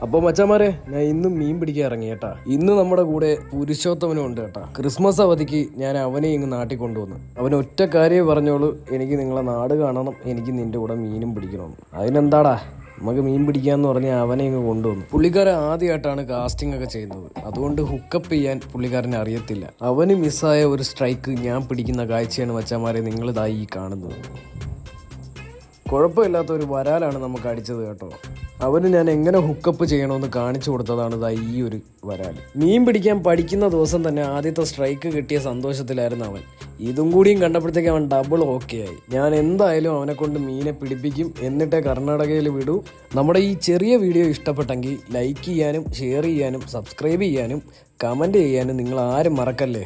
അപ്പോൾ മച്ചാമാരെ, ഞാൻ ഇന്നും മീൻ പിടിക്കാൻ ഇറങ്ങി കേട്ടാ. ഇന്ന് നമ്മുടെ കൂടെ പുരുഷോത്തമനും ഉണ്ട് കേട്ടാ. ക്രിസ്മസ് അവധിക്ക് ഞാൻ അവനെ ഇങ്ങ് നാട്ടിൽ കൊണ്ടുവന്നു. അവൻ ഒറ്റ കാര്യമേ പറഞ്ഞോളൂ, എനിക്ക് നിങ്ങളെ നാട് കാണണം, എനിക്ക് നിന്റെ കൂടെ മീനും പിടിക്കണമെന്ന്. അതിനെന്താടാ, നമുക്ക് മീൻ പിടിക്കാന്ന് പറഞ്ഞ് അവനെ ഇങ്ങ് കൊണ്ടുവന്നു. പുള്ളിക്കാരൻ ആദ്യമായിട്ടാണ് കാസ്റ്റിംഗ് ഒക്കെ ചെയ്യുന്നത്, അതുകൊണ്ട് ഹുക്കപ്പ് ചെയ്യാൻ പുള്ളിക്കാരനെ അറിയത്തില്ല. അവന് മിസ്സായ ഒരു സ്ട്രൈക്ക് ഞാൻ പിടിക്കുന്ന കാഴ്ചയാണ് മച്ചാമാരെ നിങ്ങളിതായി കാണുന്നത്. കുഴപ്പമില്ലാത്ത ഒരു വരാലാണ് നമുക്ക് അടിച്ചത് കേട്ടോ. അവന് ഞാൻ എങ്ങനെ ഹുക്കപ്പ് ചെയ്യണമെന്ന് കാണിച്ചു കൊടുത്തതാണ് ഇതാ ഈ ഒരു വരാൽ. മീൻ പിടിക്കാൻ പഠിക്കുന്ന ദിവസം തന്നെ ആദ്യത്തെ സ്ട്രൈക്ക് കിട്ടിയ സന്തോഷത്തിലായിരുന്നു അവൻ. ഇതും കൂടിയും കണ്ടപ്പോഴത്തേക്ക് അവൻ ഡബിൾ ഓക്കെ ആയി. ഞാൻ എന്തായാലും അവനെ കൊണ്ട് മീനെ പിടിപ്പിക്കും, എന്നിട്ടേ കർണാടകയിൽ വിടൂ. നമ്മുടെ ഈ ചെറിയ വീഡിയോ ഇഷ്ടപ്പെട്ടെങ്കിൽ ലൈക്ക് ചെയ്യാനും ഷെയർ ചെയ്യാനും സബ്സ്ക്രൈബ് ചെയ്യാനും കമൻറ്റ് ചെയ്യാനും നിങ്ങൾ ആരും മറക്കല്ലേ.